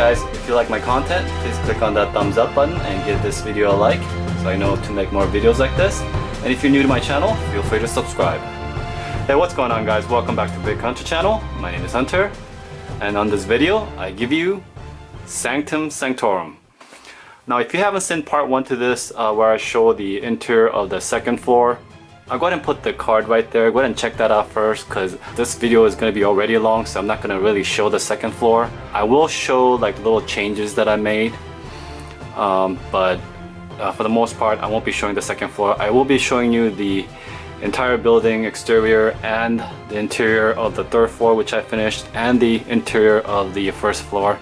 guys, if you like my content, please click on that thumbs up button and give this video a like so I know to make more videos like this. And if you're new to my channel, feel free to subscribe. Hey, what's going on guys? Welcome back to Big Hunter channel. My name is Hunter, and on this video I give you Sanctum Sanctorum. Now if you haven't seen part 1 to this where I show the interior of the second floor, I'll go ahead and put the card right there. Go ahead and check that out first because this video is going to be already long, so I'm not going to really show the second floor. I will show like little changes that I made, but for the most part I won't be showing the second floor. I will be showing you the entire building exterior and the interior of the third floor, which I finished, and the interior of the first floor.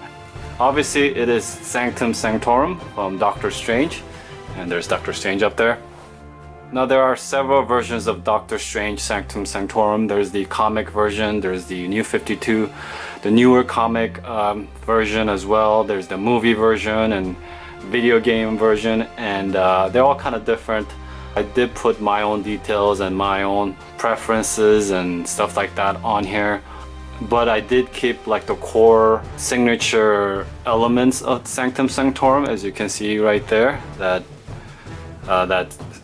Obviously it is Sanctum Sanctorum from Doctor Strange, and there's Doctor Strange up there. Now there are several versions of Doctor Strange Sanctum Sanctorum. There's the comic version, there's the New 52, the newer comic version as well. There's the movie version and video game version, and they're all kind of different. I did put my own details and my own preferences and stuff like that on here, but I did keep like the core signature elements of Sanctum Sanctorum, as you can see right there, that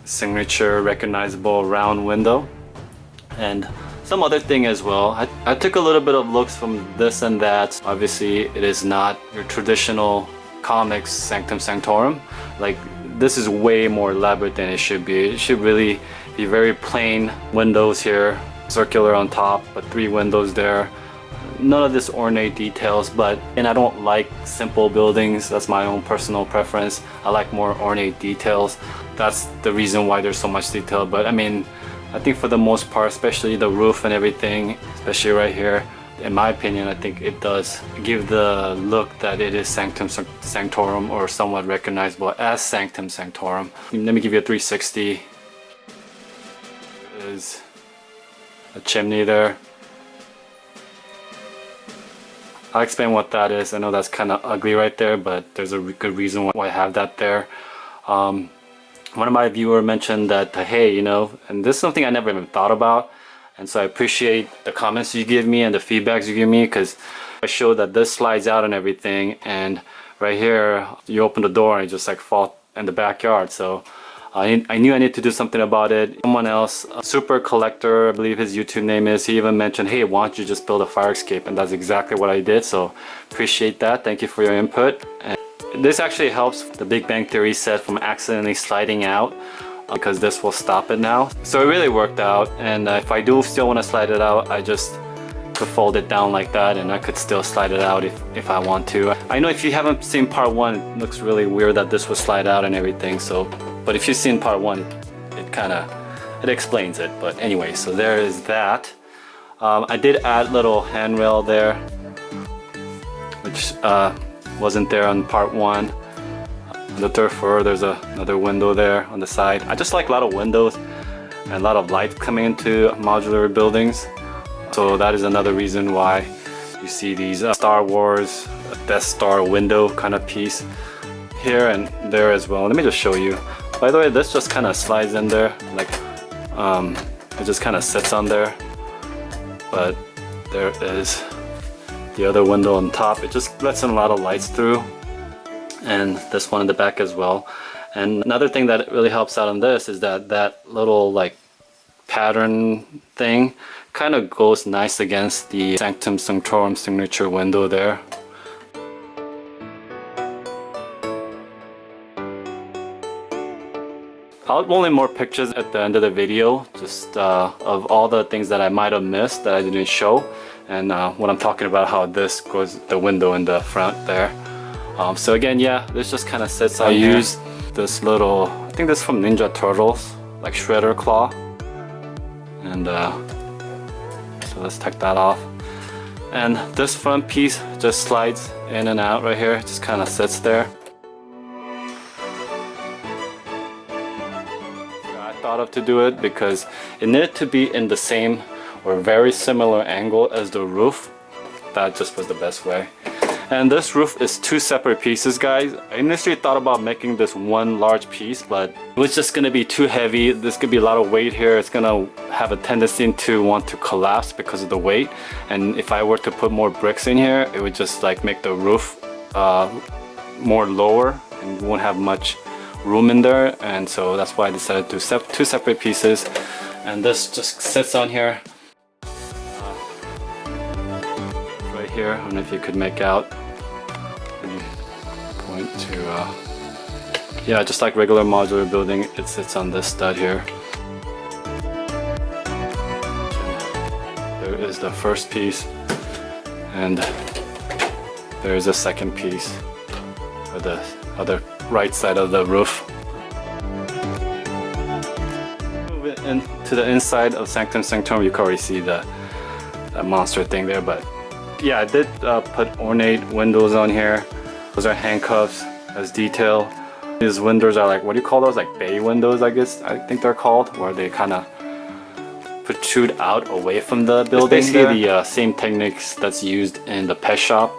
signature recognizable round window, and some other thing as well. I took a little bit of looks from this and that. Obviously it is not your traditional comics Sanctum Sanctorum. Like, this is way more elaborate than it should be. It should really be very plain windows here, circular on top, but 3 windows there. None of this ornate details, and I don't like simple buildings. That's my own personal preference. I like more ornate details. That's the reason why there's so much detail. But I mean, I think for the most part, especially the roof and everything, especially right here, in my opinion, I think it does give the look that it is Sanctum Sanctorum, or somewhat recognizable as Sanctum Sanctorum. Let me give you a 360. There's a chimney there. I'll explain what that is. I know that's kind of ugly right there, but there's a good reason why I have that there. One of my viewers mentioned that, hey, you know, and this is something I never even thought about, and so I appreciate the comments you give me and the feedbacks you give me, because I show that this slides out and everything, and right here you open the door and it just like fall in the backyard. So I knew I need to do something about it. Someone else, Super Collector, I believe his YouTube name is, he even mentioned, hey, why don't you just build a fire escape? And that's exactly what I did, so appreciate that. Thank you for your input. And this actually helps the Big Bang Theory set from accidentally sliding out, because this will stop it now. So it really worked out, and if I do still want to slide it out, I just could fold it down like that, and I could still slide it out if I want to. I know if you haven't seen part 1, it looks really weird that this would slide out and everything, so, but if you've seen part 1, it explains it. But anyway, so there is that. I did add little handrail there, which wasn't there on part 1. On the third floor, there's another window there on the side. I just like a lot of windows and a lot of light coming into modular buildings. So that is another reason why you see these Star Wars Death Star window kind of piece here and there as well. Let me just show you. By the way, this just kind of slides in there, like it just kind of sits on there. But there is the other window on top. It just lets in a lot of lights through, and this one in the back as well. And another thing that really helps out on this is that little like pattern thing kind of goes nice against the Sanctum Sanctorum signature window there. I'll upload more pictures at the end of the video, just of all the things that I might have missed that I didn't show, and what I'm talking about, how this goes the window in the front there. So again, yeah, this just kind of sits on here. I used this little, I think this is from Ninja Turtles, like shredder claw, and so let's take that off. And this front piece just slides in and out right here. It just kind of sits there. I thought of to do it because it needed to be in the same or very similar angle as the roof. That just was the best way. And this roof is 2 separate pieces, guys. I initially thought about making this one large piece, but it was just gonna be too heavy. There's gonna be a lot of weight here. It's gonna have a tendency to want to collapse because of the weight. And if I were to put more bricks in here, it would just like make the roof more lower and won't have much room in there, and so that's why I decided to set two separate pieces, and this just sits on here right here. I don't know if you could make out. Let me point to yeah, just like regular modular building, it sits on this stud here. There is the first piece, and there is a second piece for the other right side of the roof. Move it into the inside of Sanctum Sanctorum. You can already see that monster thing there, but yeah, I did put ornate windows on here. Those are handcuffs as detail. These windows are like, what do you call those? Like bay windows, I guess I think they're called, where they kind of protrude out away from the building. It's basically the same techniques that's used in the pet shop.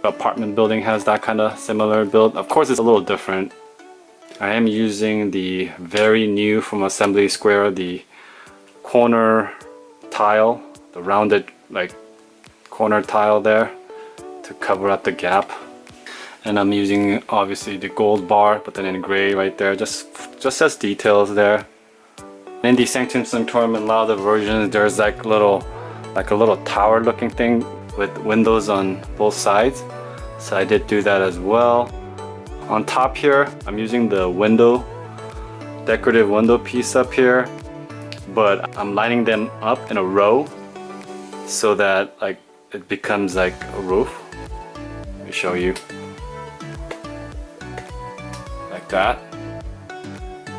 Apartment building has that kind of similar build. Of course, it's a little different. I am using the very new from Assembly Square, the corner tile, the rounded like corner tile there to cover up the gap. And I'm using obviously the gold bar, but then in gray right there, just as details there. In the Sanctum Sanctorum, in a lot of the versions, there's like a little tower looking thing with windows on both sides. So I did do that as well. On top here, I'm using the decorative window piece up here, but I'm lining them up in a row so that like it becomes like a roof. Let me show you. Like that.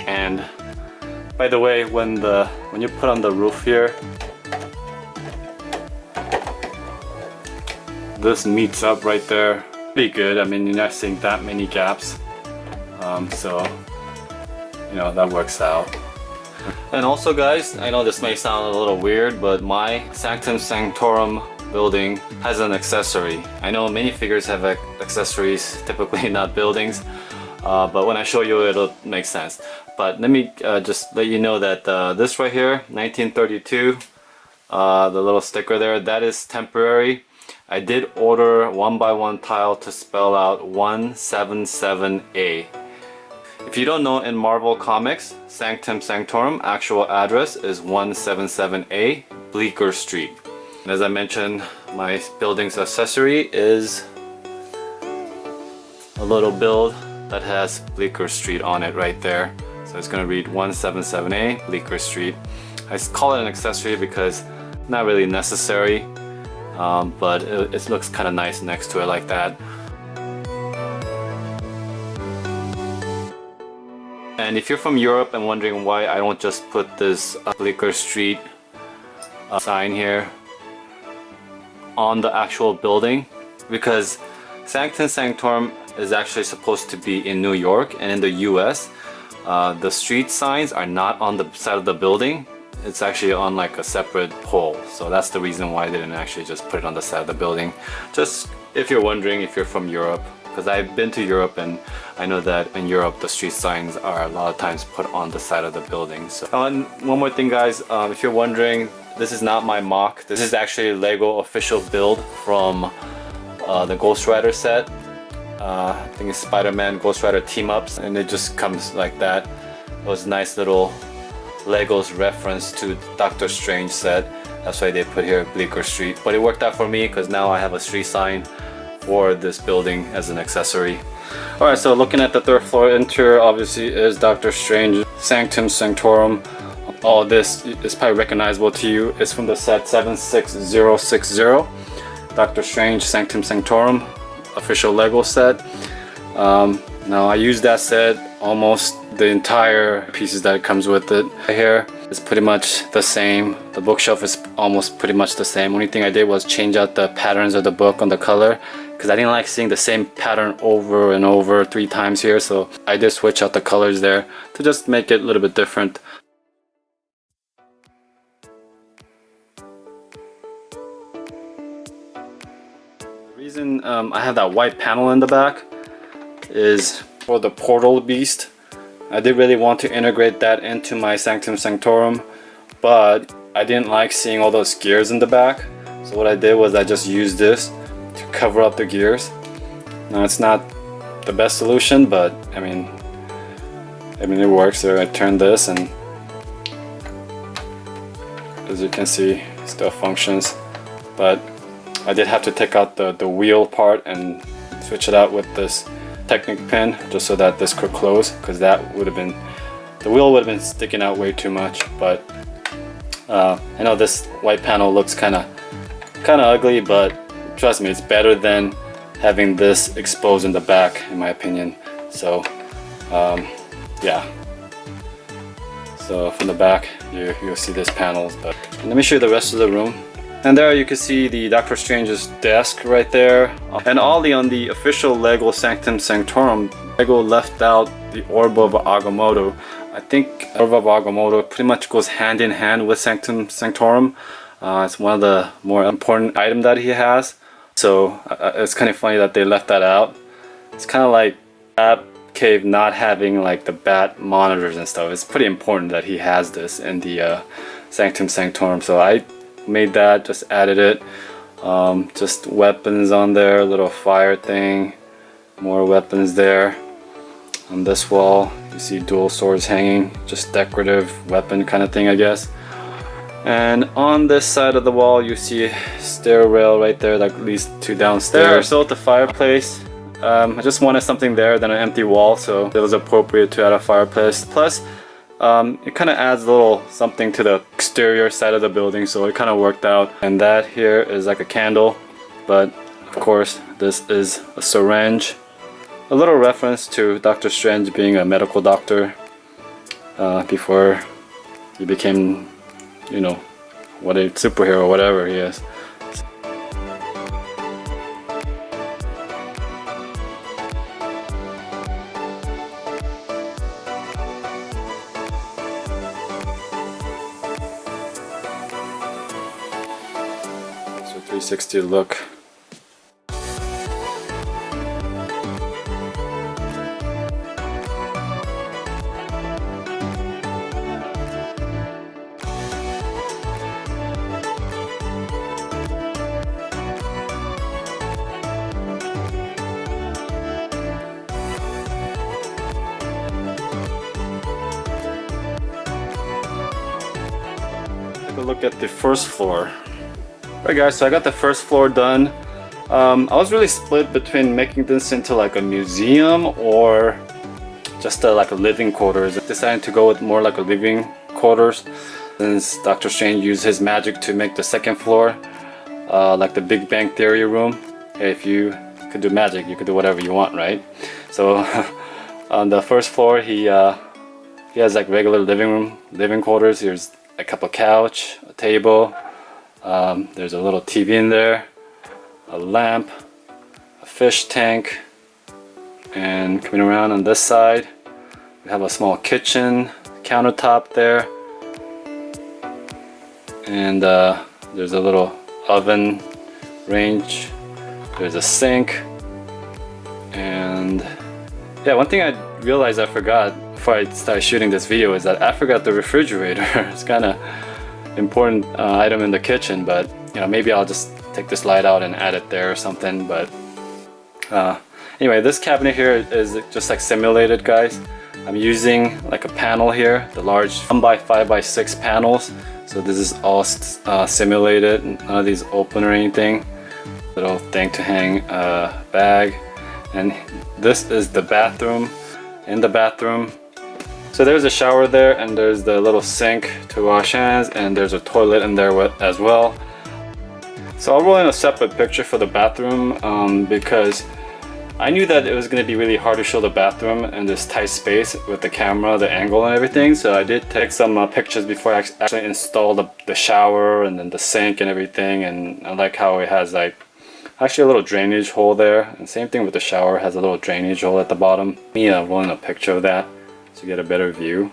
And by the way, when you put on the roof here, this meets up right there pretty good. I mean, you're not seeing that many gaps, so you know that works out. And also guys, I know this may sound a little weird, but my Sanctum Sanctorum building has an accessory. I know minifigures have accessories, typically not buildings, but when I show you it'll make sense. But let me just let you know that this right here, 1932, the little sticker there, that is temporary. I did order 1x1 tile to spell out 177A. If you don't know, in Marvel Comics, Sanctum Sanctorum actual address is 177A Bleecker Street. And as I mentioned, my building's accessory is a little build that has Bleecker Street on it right there. So it's going to read 177A Bleecker Street. I call it an accessory because not really necessary, but it looks kind of nice next to it like that. And if you're from Europe and wondering why I don't just put this Bleecker Street sign here on the actual building, because Sanctum Sanctorum is actually supposed to be in New York, and in the US the street signs are not on the side of the building. It's actually on like a separate pole, so that's the reason why I didn't actually just put it on the side of the building. Just if you're wondering if you're from Europe, because I've been to Europe and I know that in Europe the street signs are a lot of times put on the side of the building. So, and one more thing guys, if you're wondering, this is not my MOC. This is actually Lego official build from the Ghost Rider set. I think it's Spider-Man Ghost Rider team ups, and it just comes like that. It was nice little Lego's reference to Doctor Strange set. That's why they put here Bleecker Street, but it worked out for me because now I have a street sign for this building as an accessory. Alright, so looking at the third floor, interior obviously is Doctor Strange, Sanctum Sanctorum. All this is probably recognizable to you. It's from the set 76060, Doctor Strange Sanctum Sanctorum official Lego set. Now I used that set almost the entire pieces that it comes with it. Here is pretty much the same. The bookshelf is almost pretty much the same. Only thing I did was change out the patterns of the book on the color, because I didn't like seeing the same pattern over and over 3 times here, so I did switch out the colors there to just make it a little bit different. The reason I have that white panel in the back is for the portal beast. I did really want to integrate that into my Sanctum Sanctorum, but I didn't like seeing all those gears in the back. So what I did was I just used this to cover up the gears. Now it's not the best solution, but I mean it works. So I turned this, and as you can see, it still functions. But I did have to take out the wheel part and switch it out with this Technic pin, just so that this could close, because that would have been, the wheel would have been sticking out way too much. But I know this white panel looks kind of ugly, but trust me, it's better than having this exposed in the back, in my opinion. So yeah, so from the back you'll see these panels. But let me show you the rest of the room. And there you can see the Doctor Strange's desk right there. And Ollie, on the official LEGO Sanctum Sanctorum, LEGO left out the Orb of Agamotto. I think Orb of Agamotto pretty much goes hand in hand with Sanctum Sanctorum. It's one of the more important items that he has. So it's kind of funny that they left that out. It's kind of like Bat Cave not having like the bat monitors and stuff. It's pretty important that he has this in the Sanctum Sanctorum. So I made that, just added it. Just weapons on there, little fire thing, more weapons there. On this wall you see dual swords hanging, just decorative weapon kind of thing, I guess. And on this side of the wall you see a stair rail right there that leads to downstairs. There, so the fireplace, I just wanted something there than an empty wall, so it was appropriate to add a fireplace. Plus it kind of adds a little something to the exterior side of the building, so it kind of worked out. And that here is like a candle, but of course this is a syringe. A little reference to Doctor Strange being a medical doctor before he became, you know, what a superhero or whatever he is. So 360 look. Take a look at the first floor. Alright guys, so I got the first floor done. I was really split between making this into like a museum or just like a living quarters. I decided to go with more like a living quarters, since Doctor Strange used his magic to make the second floor like the Big Bang Theory room. Hey, if you could do magic, you could do whatever you want, right? So on the first floor he has like regular living quarters. Here's a couple couch, a table, there's a little TV in there, a lamp, a fish tank, and coming around on this side we have a small kitchen, countertop there, and there's a little oven range, there's a sink, and yeah, one thing I realized I forgot before I started shooting this video is that I forgot the refrigerator. It's kind of important item in the kitchen, but you know, maybe I'll just take this light out and add it there or something. But anyway, this cabinet here is just like simulated, guys. I'm using like a panel here, the large 1x5x6 panels. So this is all simulated, none of these open or anything. Little thing to hang a bag. And this is the bathroom. In the bathroom, so there's a shower there, and there's the little sink to wash hands, and there's a toilet in there as well. So I'll roll in a separate picture for the bathroom because I knew that it was going to be really hard to show the bathroom in this tight space with the camera, the angle and everything. So I did take some pictures before I actually installed the shower and then the sink and everything. And I like how it has like actually a little drainage hole there, and same thing with the shower, has a little drainage hole at the bottom. Yeah, roll in a picture of that to get a better view.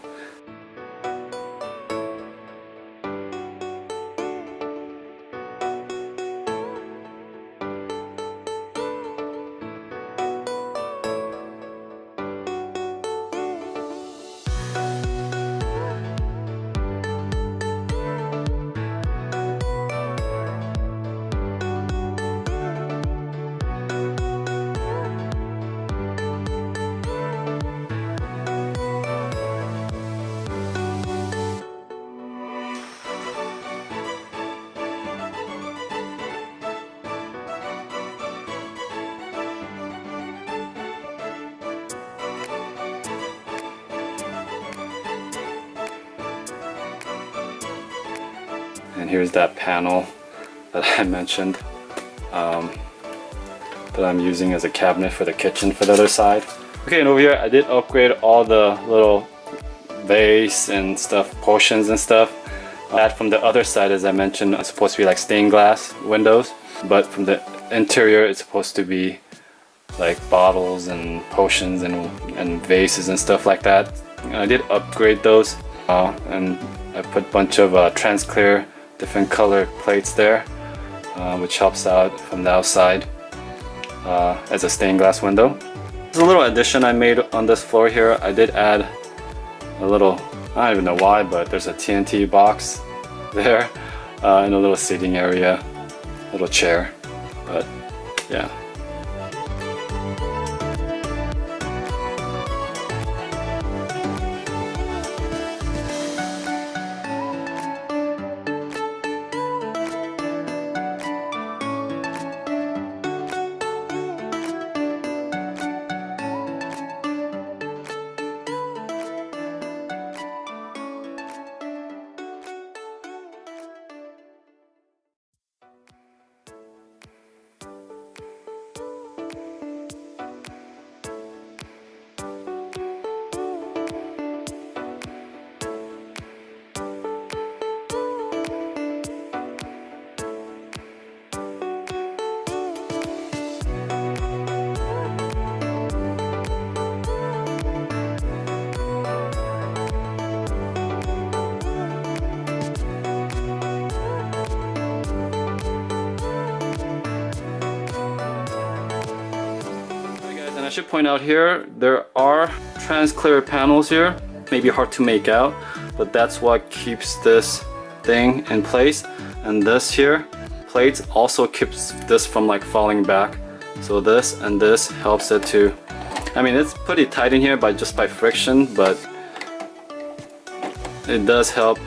And here's that panel that I mentioned that I'm using as a cabinet for the kitchen for the other side. Okay, and over here I did upgrade all the little vase and stuff, potions and stuff. That from the other side, as I mentioned, it's supposed to be like stained glass windows, but from the interior it's supposed to be like bottles and potions and vases and stuff like that. I did upgrade those and I put a bunch of trans-clear different color plates there, which helps out from the outside as a stained glass window. There's a little addition I made on this floor here. I did add a little, I don't even know why, but there's a TNT box there and a little seating area, little chair, but yeah. I should point out here, there are trans-clear panels here. Maybe hard to make out, but that's what keeps this thing in place. And this here, plate also keeps this from like falling back. So this and this helps it to, I mean, it's pretty tight in here just by friction, but it does help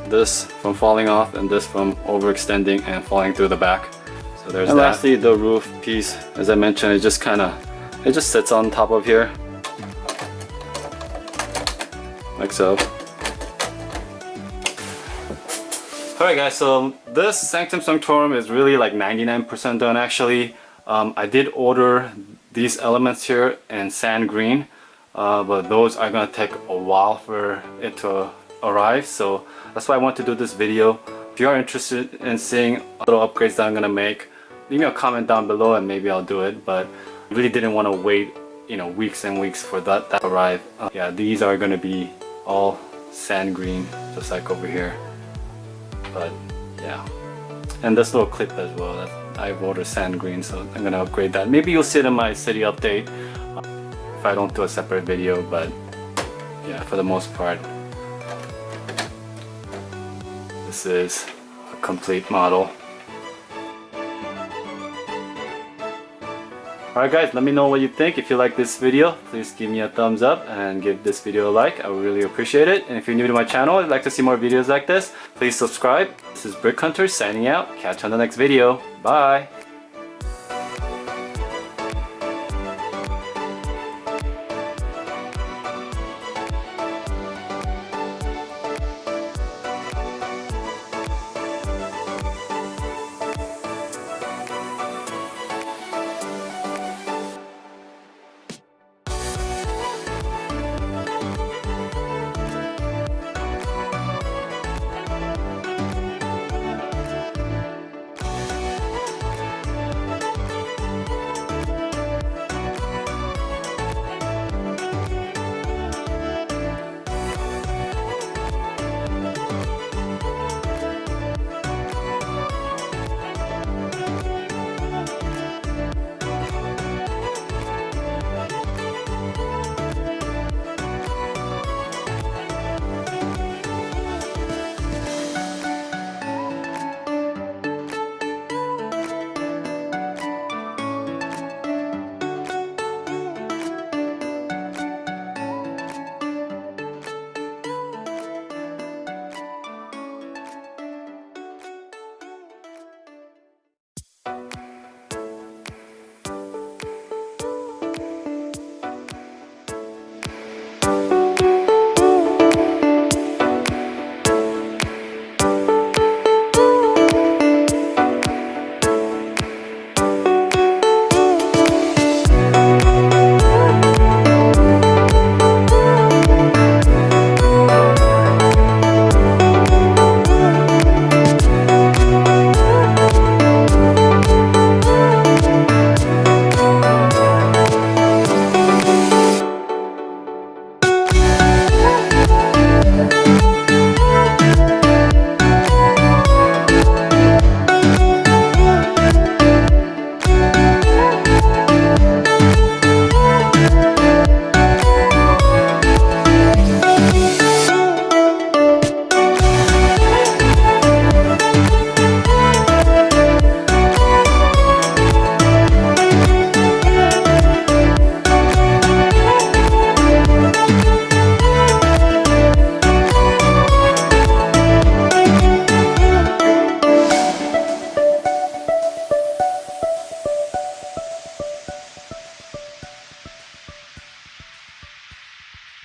this from falling off and this from overextending and falling through the back. So there's that. And lastly, the roof piece, as I mentioned, it just sits on top of here, like so. Alright guys, so this Sanctum Sanctorum is really like 99% done actually. I did order these elements here in sand green, but those are gonna take a while for it to arrive, so that's why I want to do this video. If you are interested in seeing little upgrades that I'm gonna make, leave me a comment down below and maybe I'll do it, but I really didn't want to wait, you know, weeks and weeks for that to arrive. Yeah, these are gonna be all sand green, just like over here. But yeah, and this little clip as well. I've ordered sand green, so I'm gonna upgrade that. Maybe you'll see it in my city update if I don't do a separate video. But yeah, for the most part, this is a complete model. Alright guys, let me know what you think. If you like this video, please give me a thumbs up and give this video a like. I would really appreciate it. And if you're new to my channel and like to see more videos like this, please subscribe. This is Brick Hunter signing out. Catch you on the next video. Bye!